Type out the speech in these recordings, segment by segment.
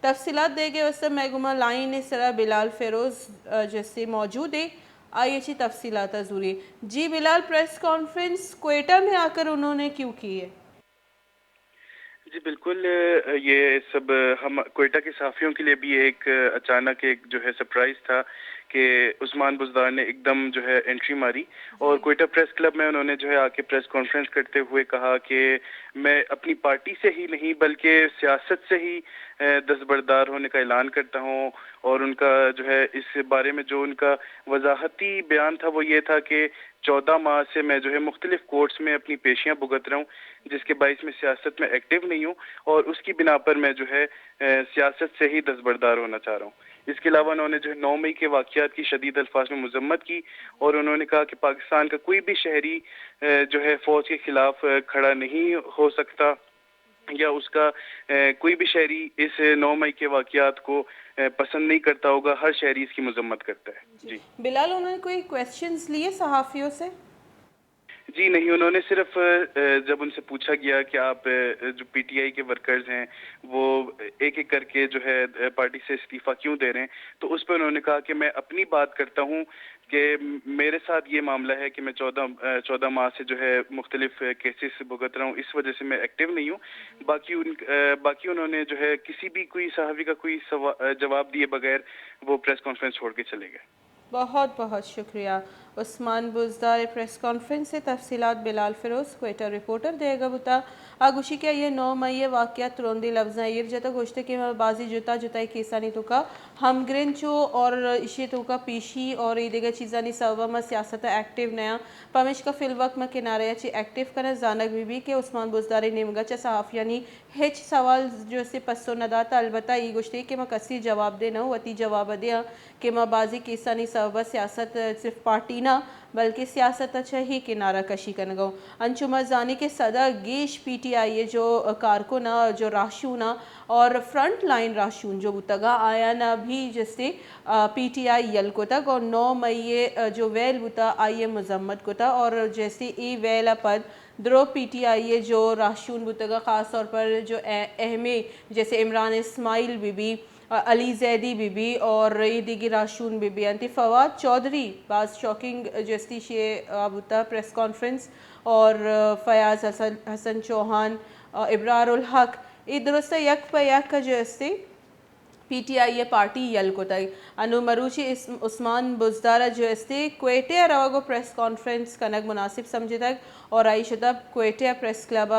तफसीलात दे गए वैसे मैगुमा लाइन इस तरह बिलाल फेरोज़ जैसे मौजूद है। आइए जी तफसीलात ज़रूरी। जी बिलाल, प्रेस कॉन्फ्रेंस क्वेटा में आकर उन्होंने क्यों की है? जी बिल्कुल, ये सब हम क्वेटा के सहाफ़ियों के लिए भी एक अचानक एक जो है सरप्राइज़ था कि उस्मान बुज़दार ने एकदम जो है एंट्री मारी और जी क्वेटा प्रेस क्लब में उन्होंने जो है आके प्रेस कॉन्फ्रेंस करते हुए कहा कि मैं अपनी पार्टी से ही नहीं बल्कि सियासत से ही दस्तबरदार होने का ऐलान करता हूँ। और उनका जो है इस बारे में जो उनका वज़ाहती बयान था वो ये था कि 14 माह से मैं जो है मुख्तलिफ कोर्ट्स में अपनी पेशियाँ भुगत रहा हूँ, जिसके बाइस में सियासत में एक्टिव नहीं हूँ और उसकी बिना पर मैं जो है सियासत से ही दस्तबरदार होना चाह रहा हूँ। इसके अलावा उन्होंने जो है 9 मई के वाक़यात की शदीद अल्फाज में मज़म्मत की और उन्होंने कहा कि पाकिस्तान का कोई भी शहरी जो है फ़ौज के खिलाफ खड़ा नहीं हो सकता या उसका कोई भी शहरी इस 9 मई के वाक़यात को पसंद नहीं करता होगा, हर शहरी इसकी मज़म्मत करता है। जी जी। बिलाल, उन्होंने कोई क्वेश्चंस लिए सहाफ़ियों से? जी नहीं, उन्होंने सिर्फ़ जब उनसे पूछा गया कि आप जो पीटीआई के वर्कर्स हैं, वो एक-एक करके जो है पार्टी से इस्तीफ़ा क्यों दे रहे हैं? तो उस पे उन्होंने कहा कि मैं अपनी बात करता हूँ कि मेरे साथ ये मामला है कि मैं 14 माह से जो है मुख्तलिफ़ केसेस भुगत रहा हूँ, इस वजह से मैं एक्टिव नहीं हूँ। बाकी उन्होंने जो है किसी भी कोई सहाफ़ी का कोई जवाब दिए बगैर वो प्रेस कॉन्फ्रेंस छोड़ के चले गए। बहुत बहुत शुक्रिया। उस्मान बुज़दार प्रेस कॉन्फ्रेंस से तफसीलात बिलाल फ़िरोज़ क्वेटा रिपोर्टर देगा बुता आगुशी क्या ये 9 मई वाक़यात तुरंदी लफ्ज़ ये जता गोश्ते के बाजी जुता जुताई केसानी तो का हम ग्रेंचो और इशे तो का पीशी और ये देगा चीज़ानी सवा में सियासत एक्टिव नया पमिश का फिल वक्त में किनारे अच्छी एक्टिव करना जानक भी के उस्मान बुज़दारी निमगा चा सहाफ़ियानी हेच सवाल जो से पसो नदाता अलबत्ता ये गोश्ते के मैं कसी जवाब दे न वती जवाब दिया कि मैं बाजी केसानी सबब सियासत सिर्फ पार्टी ना बल्कि सियासत अच्छा ही किनारा कशी कर गो अंशुमन जानी के सदा गेश पीटीआई जो कारकुना जो राशूना और फ्रंट लाइन राशून जो बुतगा आया ना भी जैसे पीटीआई यल को तक और 9 मई जो वेल बुता आई मजम्मत को था और जैसे ई वेला पद द्रो पीटीआई जो राशून बुतगा ख़ास तौर पर जो अहमे जैसे इमरान इस्माइल बीबी अली जैदी बीबी और दिगी राशून बीबी अंति फवाद चौधरी बाज शॉकिंग जस्ती शे आबुता प्रेस कॉन्फ्रेंस और फयाज हसन चौहान इब्रारुल हक दुरुस्त यक प यक जस्ती पीटीआई पार्टी यल को तय अनु मरूची उस्मान बुज़दारा जो अस्ते क्वेटे रवागो प्रेस कॉन्फ्रेंस कनक मुनासिब समझे तक और आई शुदा क्वेटे प्रेस क्लब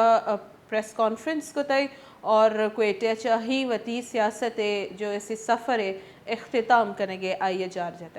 प्रेस कॉन्फ्रेंस को तय और क्वेटे चाही वती सियासत जो ऐसे सफ़र इख्तिताम करेंगे आइए जार तक।